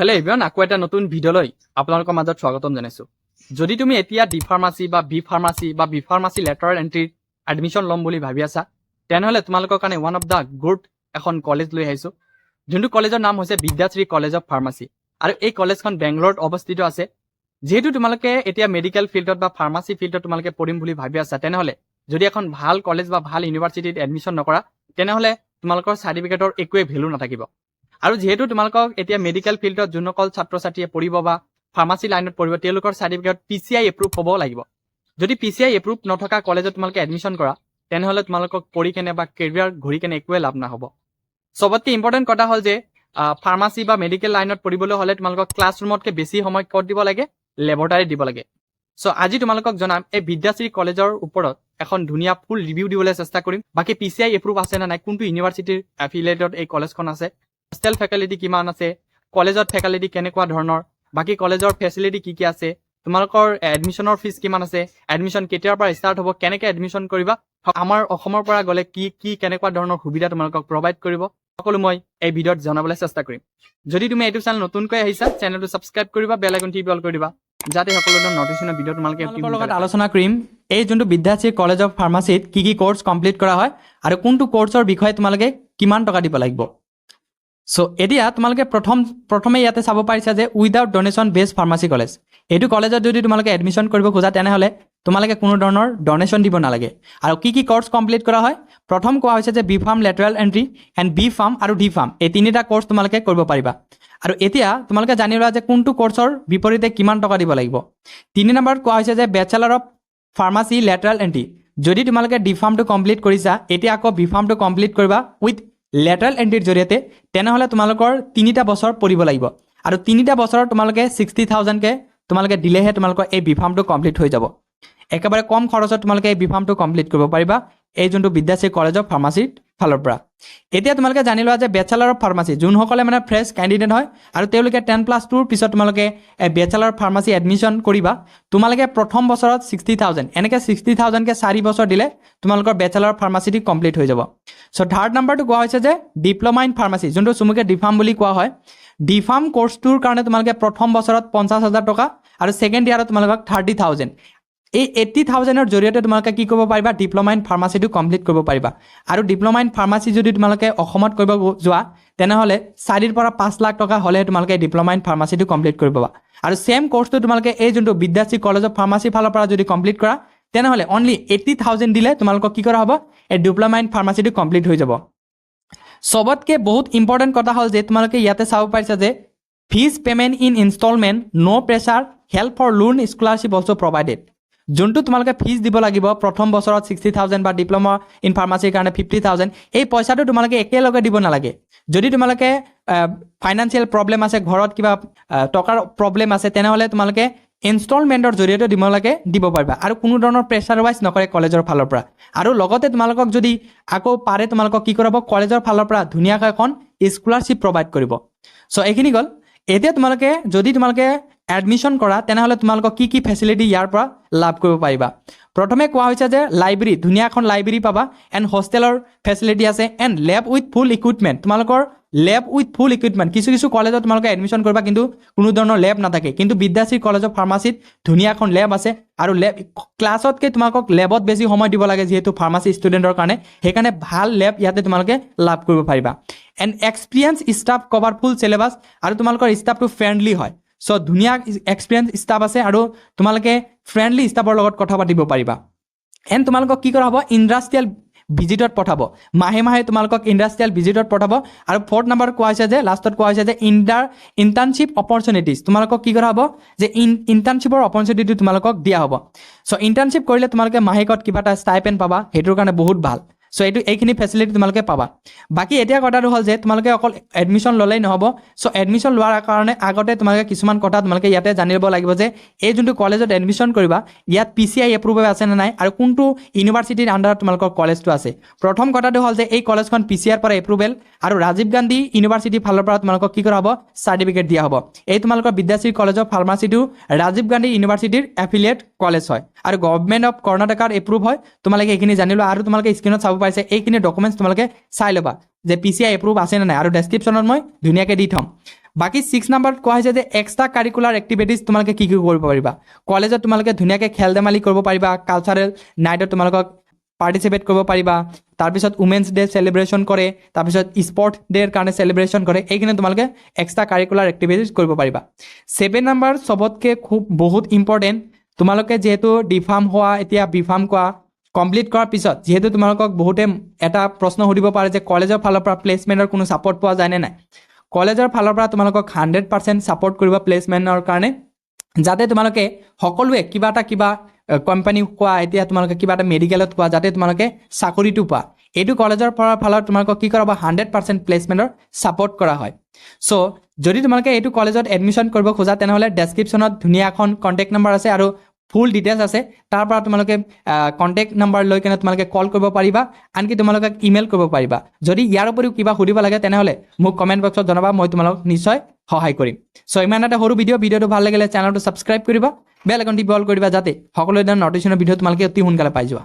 Hello' everyone, আকৌ এটা নতুন ভিডিঅ'লৈ আপোনালোকৰ মাজত স্বাগতম জনাইছোঁ। যদি তুমি এতিয়া ডি ফাৰ্মাচী বা বি ফাৰ্মাচী লেটাৰেল এণ্ট্ৰিৰ এডমিশ্যন ল'ম বুলি ভাবি আছা, তেনেহ'লে তোমালোকৰ কাৰণে ওৱান অফ দ্য গুড এখন কলেজ লৈ আহিছোঁ, যোনটো কলেজৰ নাম হৈছে বিদ্যাশ্ৰী কলেজ অফ ফাৰ্মাচী। আৰু এই কলেজখন বেংগলোৰত অৱস্থিত আছে। যিহেতু তোমালোকে এতিয়া মেডিকেল ফিল্ডত বা ফাৰ্মাচী ফিল্ডত তোমালোকে পঢ়িম বুলি ভাবি আছা, তেনেহ'লে যদি এখন ভাল কলেজ বা ভাল ইউনিভাৰ্চিটিত এডমিশ্যন নকৰা, তেনেহ'লে তোমালোকৰ চাৰ্টিফিকেটৰ একোৱে ভেলু নাথাকিব। আৰু যিহেতু তোমালোকক এতিয়া মেডিকেল ফিল্ডত যোনসকল ছাত্ৰ ছাত্ৰীয়ে পঢ়িব বা ফাৰ্মাচী লাইনত পঢ়িব, তেওঁলোকৰ চাৰ্টিফিকেট PCI এপ্ৰুভ হ'ব লাগিব। যদি PCI এপ্ৰুভ নথকা কলেজত তোমালোকে এডমিশ্যন কৰা, তেনেহ'লে তোমালোকক পঢ়ি কেনে বা কেৰিয়াৰ ঘূৰি কেনে একোৱে লাভ নহ'ব। চবতকৈ ইম্পৰ্টেণ্ট কথা হ'ল যে ফাৰ্মাচী বা মেডিকেল লাইনত পঢ়িবলৈ হ'লে তোমালোকক ক্লাছৰুমতকৈ বেছি সময় ক'ত দিব লাগে, লেবৰেটৰীত দিব লাগে। চ' আজি তোমালোকক জনাম এই বিদ্যাশ্ৰী কলেজৰ ওপৰত এখন ধুনীয়া ফুল ৰিভিউ দিবলৈ চেষ্টা কৰিম। বাকী PCI এপ্ৰুভ আছে নে নাই, কোনটো ইউনিভাৰ্চিটিৰ এফিলিয়েটত এই কলেজখন আছে, হোষ্টেল ফেকালিটি কিমান আছে, কলেজত ফেকালিটি কেনেকুৱা ধৰণৰ, বাকী কলেজৰ ফেচিলিটি কি কি আছে, তোমালোকৰ এডমিশ্যনৰ ফিজ কিমান আছে, এডমিশ্যন কেতিয়াৰ পৰা ষ্টাৰ্ট হ'ব, কেনেকৈ এডমিশ্যন কৰিবা, আমাৰ অসমৰ পৰা গ'লে কি কেনেকুৱা ধৰণৰ সুবিধা তোমালোকক প্ৰভাইড কৰিব, সকলো মই এই ভিডিঅ'ত জনাবলৈ চেষ্টা কৰিম। যদি তুমি এইটো চেনেল নতুনকৈ আহিছা, চেনেলটো ছাবস্ক্ৰাইব কৰিবা, বেল আইকন টিপি অল কৰি দিবা, যাতে সকলো ধৰণৰ নটিফিকেশ্যন ভিডিঅ' তোমালোকে লগত আলোচনা কৰিম এই যোনটো বিদ্যাশ্ৰী কলেজ অফ ফাৰ্মাচীত কি কোৰ্চ কমপ্লিট কৰা হয় আৰু কোনটো কোৰ্চৰ বিষয়ে তোমালোকে কিমান টকা দিব লাগিব। চ' এতিয়া তোমালোকে প্ৰথমে ইয়াতে চাব পাৰিছা যে without donation based pharmacy college. এইটো কলেজত যদি তোমালোকে এডমিশ্যন কৰিব খোজা, তেনেহ'লে তোমালোকে কোনো ধৰণৰ ডনেশ্যন দিব নালাগে। আৰু কি কোৰ্চ কমপ্লিট কৰা হয়, প্ৰথম কোৱা হৈছে যে B Pharm lateral entry and B Pharm আৰু ডি ফাৰ্ম, এই তিনিটা কোৰ্চ তোমালোকে কৰিব পাৰিবা। আৰু এতিয়া তোমালোকে জানি লোৱা যে কোনটো কোৰ্চৰ বিপৰীতে কিমান টকা দিব লাগিব। 3 নম্বৰত কোৱা হৈছে যে bachelor of pharmacy lateral entry. যদি তোমালোকে ডি ফাৰ্মটো কমপ্লিট কৰিছা, এতিয়া আকৌ বি ফাৰ্মটো কমপ্লিট কৰিবা উইথ লেটাৰেল এণ্ট্ৰিৰ জৰিয়তে, তেনেহ'লে তোমালোকৰ 3টা বছৰ পঢ়িব লাগিব। আৰু 3টা বছৰত তোমালোকে 60,000কৈ তোমালোকে দিলেহে তোমালোকৰ এই বি ফাৰ্মটো কমপ্লিট হৈ যাব। একেবাৰে কম খৰচত তোমালোকে এই বি ফাৰ্মটো কমপ্লিট কৰিব পাৰিবা এই যোনটো বিদ্যাশ্ৰী কলেজ অফ ফাৰ্মাচীৰ ফালৰ পৰা। এতিয়া তোমালোকে জানি লোৱা যে বেচেলাৰ অফ ফাৰ্মাচী, যোনসকলে মানে ফ্ৰেছ কেণ্ডিডেট হয় আৰু তেওঁলোকে 10+2ৰ পিছত তোমালোকে বেচেলাৰ অফ ফাৰ্মাচী এডমিশ্যন কৰিবা, তোমালোকে প্ৰথম বছৰত 60,000, এনেকৈ 60,000কৈ 4 বছৰ দিলে তোমালোকৰ বেচেলাৰ অফ ফাৰ্মাচীটো কমপ্লিট হৈ যাব। চ' থাৰ্ড নম্বৰটো কোৱা হৈছে যে ডিপ্ল'মা ইন ফাৰ্মাচী, যোনটো চমুকৈ ডি ফাৰ্ম বুলি কোৱা হয়। ডি ফাৰ্ম কোৰ্চটোৰ কাৰণে তোমালোকে প্ৰথম বছৰত 50,000 টকা আৰু ছেকেণ্ড ইয়াৰত তোমালোকক 30,000। এই 80,000ৰ জৰিয়তে তোমালোকে কি কৰিব পাৰিবা, ডিপ্ল'মা ইন ফাৰ্মাচীটো কমপ্লিট কৰিব পাৰিবা। আৰু ডিপ্ল'মা ইন ফাৰ্মাচী যদি তোমালোকে অসমত কৰিব যোৱা, তেনেহ'লে 4 পৰা 5 লাখ টকা হ'লে তোমালোকে ডিপ্ল'মা ইন ফাৰ্মাচীটো কমপ্লিট কৰিব পাবা। আৰু ছেম কোৰ্চটো তোমালোকে এই যোনটো বিদ্যাশ্ৰী কলেজ অফ ফাৰ্মাচীৰ ফালৰ পৰা যদি কমপ্লিট কৰা, তেনেহ'লে অনলি 80,000 দিলে তোমালোকক কি কৰা হ'ব, এই ডিপ্ল'মা ইন ফাৰ্মাচীটো কমপ্লিট হৈ যাব। চবতকৈ বহুত ইম্পৰ্টেণ্ট কথা হ'ল যে তোমালোকে ইয়াতে চাব পাৰিছা যে fees payment in instalment, no' pressure, help for loan, scholarship also' provided. যোনটো তোমালোকে ফিজ দিব লাগিব প্ৰথম বছৰত 60,000 বা ডিপ্ল'মা ইন ফাৰ্মাচীৰ কাৰণে 50,000, এই পইচাটো তোমালোকে একেলগে দিব নালাগে। যদি তোমালোকে ফাইনেন্সিয়েল প্ৰব্লেম আছে, ঘৰত কিবা টকাৰ প্ৰব্লেম আছে, তেনেহ'লে তোমালোকে ইনষ্টলমেণ্টৰ জৰিয়তে দিব পাৰিবা। আৰু কোনো ধৰণৰ প্ৰেছাৰ ৱাইজ নকৰে কলেজৰ ফালৰ পৰা। আৰু লগতে তোমালোকক যদি আকৌ পাৰে, তোমালোকক কি কৰাব, কলেজৰ ফালৰ পৰা ধুনীয়াকৈ এখন স্কলাৰশ্বিপ প্ৰভাইড কৰিব। চ' এইখিনি গ'ল। এতিয়া যদি তোমালোকে এডমিশ্যন কৰা, তেনেহ'লে তোমালোকক কি ফেচিলিটি ইয়াৰ পৰা লাভ কৰিব পাৰিবা। প্ৰথমে কোৱা হৈছে যে লাইব্ৰেৰী, ধুনীয়া এখন লাইব্ৰেৰী পাবা, এণ্ড হোষ্টেলৰ ফেচিলিটি আছে, and lab with full equipment. তোমালোকৰ লেব উইথ ফুল ইকুইপমেণ্ট, কিছু কলেজত তোমালোকে এডমিশ্যন কৰিবা কিন্তু কোনো ধৰণৰ লেব নাথাকে, কিন্তু বিদ্যাশ্ৰী কলেজ অফ ফাৰ্মাচীত ধুনীয়া এখন লেব আছে। আৰু ক্লাছতকৈ তোমালোকক লেবত বেছি সময় দিব লাগে, যিহেতু ফাৰ্মাচী ষ্টুডেণ্টৰ কাৰণে, সেইকাৰণে ভাল লেব ইয়াতে তোমালোকে লাভ কৰিব পাৰিবা। And experience staff cover full syllabus, আৰু তোমালোকৰ ষ্টাফটো ফ্ৰেণ্ডলি হয়। চ' ধুনীয়া এক্সপিৰিয়েঞ্চ ষ্টাফ আছে, আৰু তোমালোকে ফ্ৰেণ্ডলি ষ্টাফৰ লগত কথা পাতিব পাৰিবা। এণ্ড তোমালোকক কি কৰা হ'ব, ইণ্ডাষ্ট্ৰিয়েল ভিজিটত পঠাব, মাহে তোমালোকক ইণ্ডাষ্ট্ৰিয়েল ভিজিটত পঠাব। আৰু 4th নম্বৰ কোৱা হৈছে যে লাষ্টত কোৱা হৈছে যে ইণ্টাৰ্ণশ্বিপ অপৰচুনিটিজ, তোমালোকক কি কৰা হ'ব, যে ইণ্টাৰ্ণশ্বিপৰ অপৰচুনিটি তোমালোকক দিয়া হ'ব। চ' ইণ্টাৰ্ণশ্বিপ কৰিলে তোমালোকে মাহেকত কিবা এটা ষ্টাইপেণ্ড পাবা, সেইটোৰ কাৰণে বহুত ভাল। চ' এইখিনি ফেচিলিটি তোমালোকে পাবা। বাকী এতিয়া কথাটো হ'ল যে তোমালোকে অকল এডমিশ্যন ল'লেই নহ'ব। চ' এডমিশ্যন লোৱাৰ কাৰণে আগতে তোমালোকে কিছুমান কথা তোমালোকে ইয়াতে জানিব লাগিব যে এই যোনটো কলেজত এডমিশ্যন কৰিবা, ইয়াত PCI এপ্ৰুভ আছে নে নাই, আৰু কোনটো ইউনিভাৰ্চিটিৰ আণ্ডাৰত তোমালোকৰ কলেজটো আছে। প্ৰথম কথাটো হ'ল যে এই কলেজখন PCIৰ পৰা এপ্ৰুভেল, আৰু ৰাজীৱ গান্ধী ইউনিভাৰ্চিটিৰ ফালৰ পৰা তোমালোকক কি কৰা হ'ব, চাৰ্টিফিকেট দিয়া হ'ব। এই তোমালোকৰ বিদ্যাশ্ৰী কলেজ অফ ফাৰ্মাচীটো ৰাজীৱ গান্ধী ইউনিভাৰ্চিটিৰ এফিলিয়েট কলেজ হয়, আৰু গভৰ্ণমেণ্ট অফ কৰ্ণাটকাৰ এপ্ৰুভ হয়। তোমালোকে এইখিনি জানি লোৱা, আৰু তোমালোকে স্ক্ৰীণত চাব পাৰিছে এইখিনি ডকুমেণ্টছ তোমালোকে চাই ল'বা যে PCI এপ্ৰুভ আছে নে নাই, আৰু ডেছক্ৰিপশ্যনত মই ধুনীয়াকৈ দি থ'ম। বাকী 6 নম্বৰত কোৱা হৈছে যে এক্সট্ৰা কাৰিকুলাৰ এক্টিভিটিজ তোমালোকে কি কৰিব পাৰিবা কলেজত তোমালোকে ধুনীয়াকৈ খেল ধেমালি কৰিব পাৰিবা কালচাৰেল নাইটত তোমালোকক পাৰ্টিচিপেট কৰিব পাৰিবা তাৰপিছত উমেন্স ডে চেলিব্ৰেশ্যন কৰে তাৰপিছত স্পৰ্ট ডেৰ কাৰণে চেলিব্ৰেশ্যন কৰে এইখিনি তোমালোকে এক্সট্ৰা কাৰিকুলাৰ এক্টিভিটিজ কৰিব পাৰিবা 7 নম্বৰ চবতকৈ খুব বহুত ইম্পৰ্টেণ্ট তোমালোকে যিহেতু ডি ফাৰ্ম হোৱা এতিয়া বি ফাৰ্ম কৰা কমপ্লিট কৰাৰ পিছত যিহেতু তোমালোকক বহুতে এটা প্ৰশ্ন সুধিব পাৰে যে কলেজৰ ফালৰ পৰা প্লেচমেণ্টৰ কোনো ছাপৰ্ট পোৱা যায়নে নাই কলেজৰ ফালৰ পৰা তোমালোকক 100% ছাপৰ্ট কৰিব প্লেচমেণ্টৰ কাৰণে যাতে তোমালোকে সকলোৱে কিবা কোম্পানী কোৱা এতিয়া তোমালোকে কিবা এটা মেডিকেলত কোৱা যাতে তোমালোকে চাকৰিটো পোৱা এইটো কলেজৰ ফালত তোমালোকক কি কৰা হ'ব 100% প্লেচমেণ্টৰ ছাপৰ্ট কৰা হয় চ' যদি তোমালোকে এইটো কলেজত এডমিশ্যন কৰিব খোজা তেনেহ'লে ডেছক্ৰিপশ্যনত ধুনীয়া এখন কণ্টেক্ট নম্বৰ আছে আৰু ফুল ডিটেইলছ আছে তাৰ পৰা তোমালোকে কণ্টেক্ট নম্বৰ লৈ কেনে তোমালোকে কল কৰিব পাৰিবা আনকি তোমালোকে ইমেইল কৰিব পাৰিবা যদি ইয়াৰ উপৰিও কিবা সুধিব লাগে তেনেহ'লে মোক কমেণ্ট বক্সত জনাবা মই তোমালোকক নিশ্চয় সহায় কৰিম চ' ইমান এটা সৰু ভিডিঅ'টো ভাল লাগিলে চেনেলটো ছাবস্ক্ৰাইব কৰিবা বেল আইকনটি অল কৰিবা যাতে সকলো ধৰণৰ নটিফিকেশ্যনৰ ভিডিঅ' তোমালোকে অতি সোনকালে পাই যোৱা